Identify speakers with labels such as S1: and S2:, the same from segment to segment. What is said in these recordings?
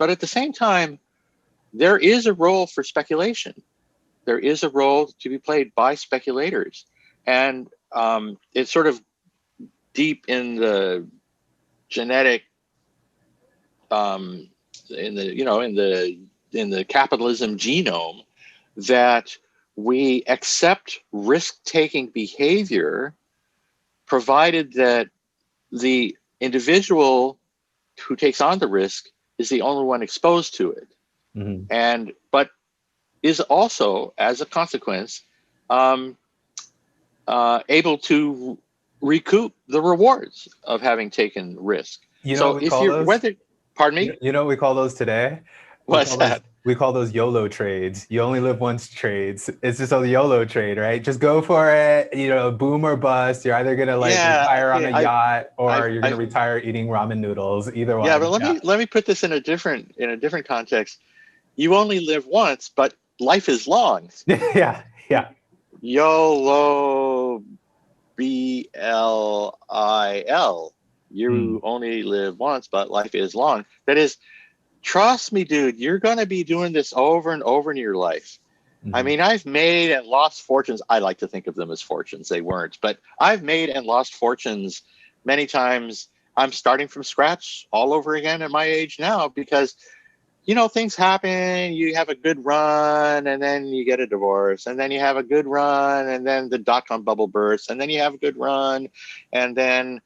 S1: but at the same time, there is a role for speculation. There is a role to be played by speculators, and it's sort of deep in the genetic, in the capitalism genome, that we accept risk-taking behavior, provided that the individual who takes on the risk is the only one exposed to it, but is also, as a consequence, able to recoup the rewards of having taken risk.
S2: You know
S1: So
S2: what we
S1: if
S2: call
S1: you're
S2: those?
S1: whether, pardon me,
S2: You know what we call those today?
S1: what's that?
S2: We call those YOLO trades. You only live once trades. It's just a YOLO trade, right? Just go for it. You know, boom or bust. You're either gonna like retire on a yacht, or you're gonna retire eating ramen noodles. Either one.
S1: Yeah, but let me put this in a different context. You only live once, but life is long.
S2: Yeah.
S1: YOLO, BLIL. You only live once, but life is long. That is, trust me, dude, you're going to be doing this over and over in your life. I mean, I've made and lost fortunes. I like to think of them as fortunes. They weren't, but I've made and lost fortunes many times. I'm starting from scratch all over again at my age now because, you know, things happen. You have a good run and then you get a divorce, and then you have a good run and then the dot-com bubble bursts, and then you have a good run and then,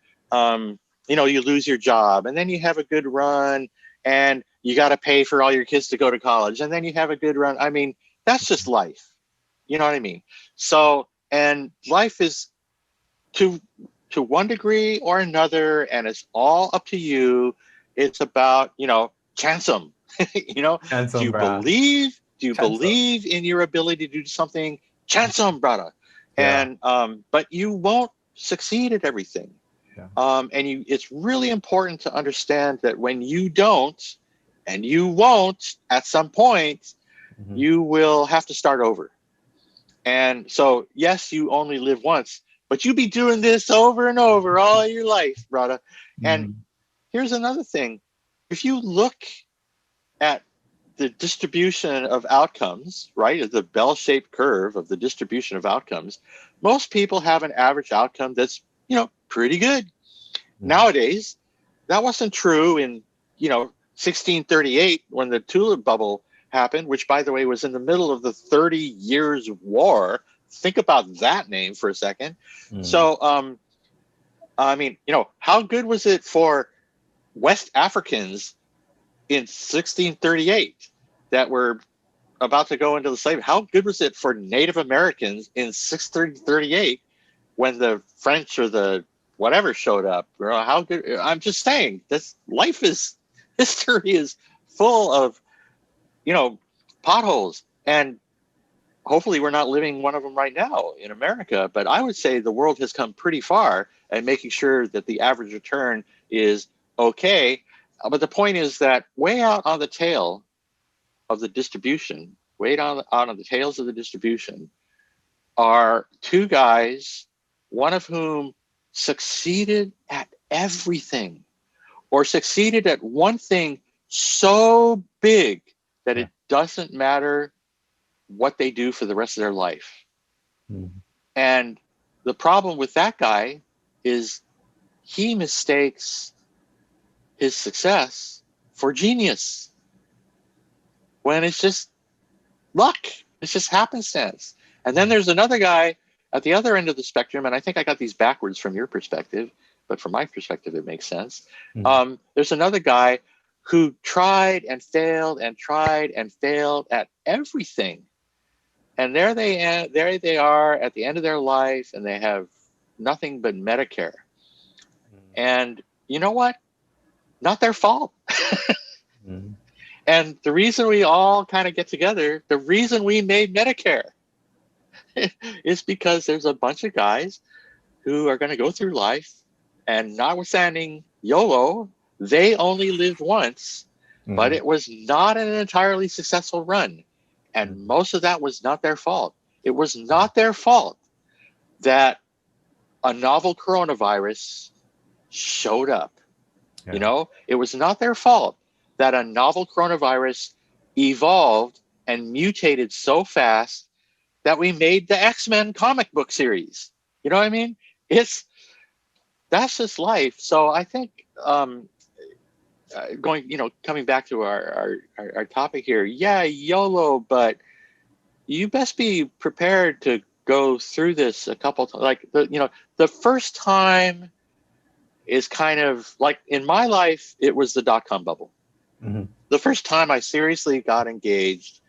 S1: you know, you lose your job, and then you have a good run and you got to pay for all your kids to go to college, and then you have a good run. I mean, that's just life. You know what I mean? So, and life is to one degree or another, and it's all up to you. It's about, you know, chance 'em. You know, do you believe in your ability to do something? Chance 'em, brother. Yeah. And but you won't succeed at everything. Yeah. It's really important to understand that when you don't, and you won't at some point, you will have to start over. And so, yes, you only live once, but you be doing this over and over all your life, brother. And here's another thing. If you look at the distribution of outcomes, right, the bell-shaped curve of the distribution of outcomes, most people have an average outcome that's, you know, pretty good. Nowadays, that wasn't true in, you know, 1638 when the tulip bubble happened, which, by the way, was in the middle of the 30 Years' War. Think about that name for a second. So, I mean, you know, how good was it for West Africans in 1638 that were about to go into the slave? How good was it for Native Americans in 1638 when the French or the whatever showed up? You know, how good? I'm just saying, history is full of, you know, potholes, and hopefully we're not living one of them right now in America. But I would say the world has come pretty far at making sure that the average return is okay. But the point is that way out on the tail of the distribution, way out on the tails of the distribution, are two guys, one of whom succeeded at everything, or succeeded at one thing so big that it doesn't matter what they do for the rest of their life. And the problem with that guy is he mistakes his success for genius, when it's just luck. It's just happenstance. And then there's another guy at the other end of the spectrum, and I think I got these backwards from your perspective, but from my perspective, it makes sense. There's another guy who tried and failed and tried and failed at everything. And there they are at the end of their life, and they have nothing but Medicare. And you know what? Not their fault. And the reason we all kind of get together, the reason we made Medicare is because there's a bunch of guys who are going to go through life, and notwithstanding YOLO, they only lived once, but it was not an entirely successful run. And most of that was not their fault. It was not their fault that a novel coronavirus showed up. You know, it was not their fault that a novel coronavirus evolved and mutated so fast that we made the X-Men comic book series. You know what I mean? That's just life. So I think coming back to our topic here, yeah, YOLO, but you best be prepared to go through this a couple times. Like the first time is kind of like in my life, it was the dot-com bubble. Mm-hmm. The first time I seriously got engaged,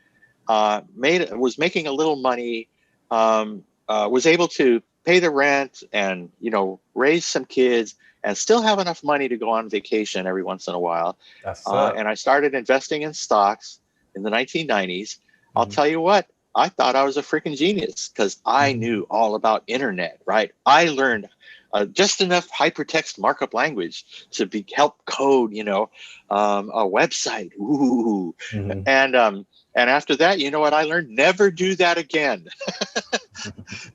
S1: was making a little money, was able to pay the rent and raise some kids and still have enough money to go on vacation every once in a while. And I started investing in stocks in the 1990s. Mm-hmm. I'll tell you what, I thought I was a freaking genius because I knew all about internet, right? I learned just enough hypertext markup language to help code, a website. Ooh. Mm-hmm. And after that, you know what I learned? Never do that again.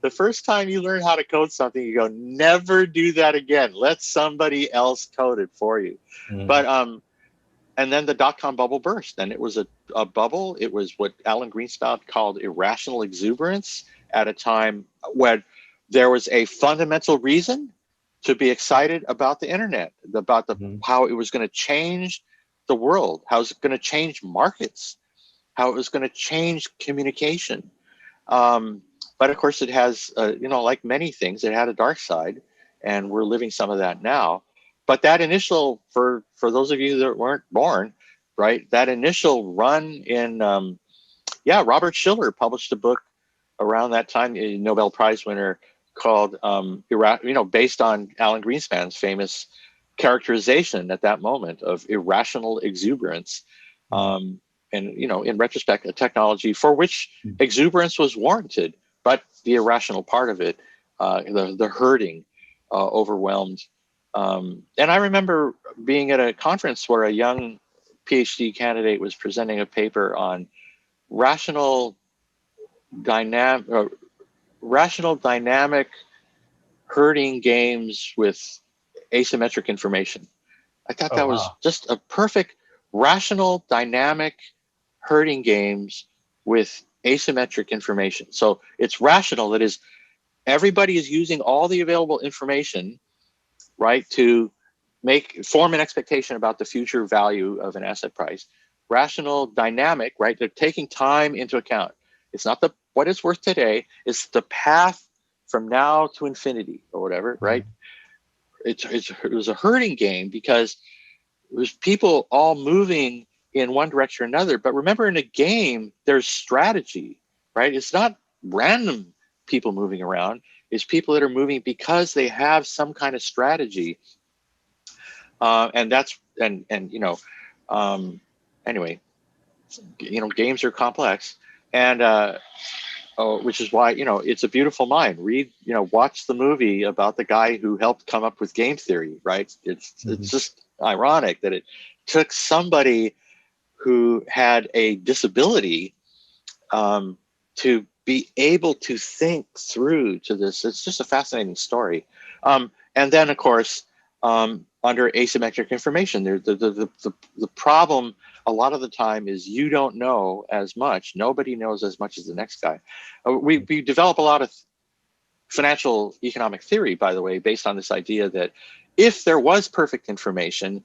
S1: The first time you learn how to code something, you go, never do that again. Let somebody else code it for you. Mm-hmm. But and then the dot-com bubble burst, and it was a bubble. It was what Alan Greenspan called irrational exuberance at a time when there was a fundamental reason to be excited about the internet, about how it was going to change the world, how it was going to change markets, how it was going to change communication. But of course, it has, like many things, it had a dark side, and we're living some of that now. But that initial, for those of you that weren't born, right, that initial run in, Robert Shiller published a book around that time, a Nobel Prize winner, called, based on Alan Greenspan's famous characterization at that moment of irrational exuberance. And, in retrospect, a technology for which exuberance was warranted, but the irrational part of it, the herding, overwhelmed. And I remember being at a conference where a young PhD candidate was presenting a paper on rational dynamic herding games with asymmetric information. I thought that was just a perfect rational dynamic herding games with asymmetric information. So it's rational, that is, everybody is using all the available information, right, to form an expectation about the future value of an asset price. Rational, dynamic, right? They're taking time into account. It's not what it's worth today, it's the path from now to infinity or whatever, right? It was a herding game because it was people all moving in one direction or another. But remember, in a game, there's strategy, right? It's not random people moving around. It's people that are moving because they have some kind of strategy. Anyway, games are complex, and which is why, it's a beautiful mind. Read, watch the movie about the guy who helped come up with game theory, right? It's just ironic that it took somebody who had a disability to be able to think through to this. It's just a fascinating story. And then, of course, under asymmetric information, the problem a lot of the time is you don't know as much. Nobody knows as much as the next guy. We develop a lot of financial economic theory, by the way, based on this idea that if there was perfect information,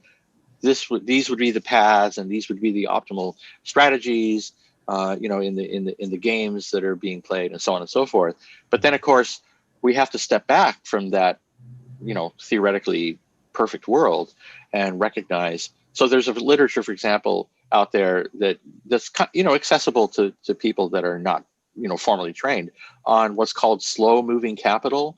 S1: these would be the paths and these would be the optimal strategies, in the games that are being played, and so on and so forth. But then, of course, we have to step back from that, theoretically perfect world and recognize. So there's a literature, for example, out there that's accessible to people that are not formally trained on what's called slow moving capital,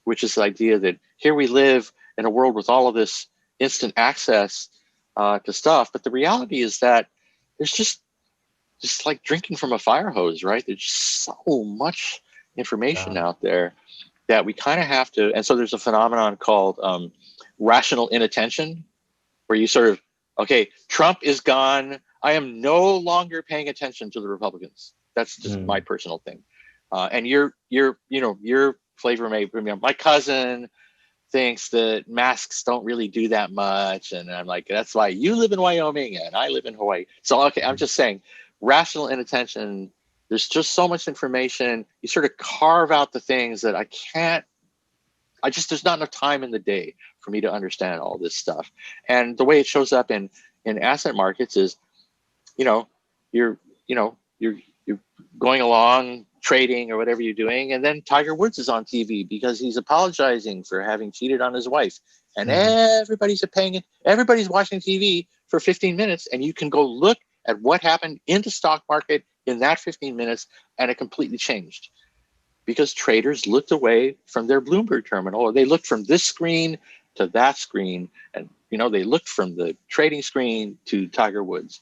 S1: which is the idea that here we live in a world with all of this instant access to stuff, but the reality is that there's just like drinking from a fire hose, right? There's just so much information out there that we kind of have to. And so there's a phenomenon called rational inattention, where you sort of, okay, Trump is gone. I am no longer paying attention to the Republicans. That's just my personal thing. And your flavor may, my cousin thinks that masks don't really do that much. And I'm like, that's why you live in Wyoming and I live in Hawaii. So, okay, I'm just saying rational inattention. There's just so much information. You sort of carve out the things that there's not enough time in the day for me to understand all this stuff. And the way it shows up in asset markets is, you're going along trading or whatever you're doing, and then Tiger Woods is on TV because he's apologizing for having cheated on his wife, and everybody's watching TV for 15 minutes, and you can go look at what happened in the stock market in that 15 minutes, and it completely changed because traders looked away from their Bloomberg terminal, or they looked from this screen to that screen, and they looked from the trading screen to Tiger Woods.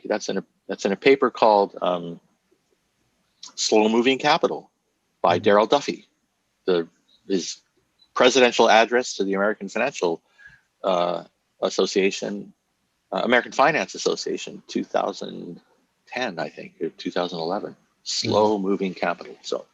S1: That's in a paper called Slow Moving Capital by Darrell Duffy, his presidential address to the American Financial Association, American Finance Association, 2010, I think, or 2011. Slow Moving Capital. So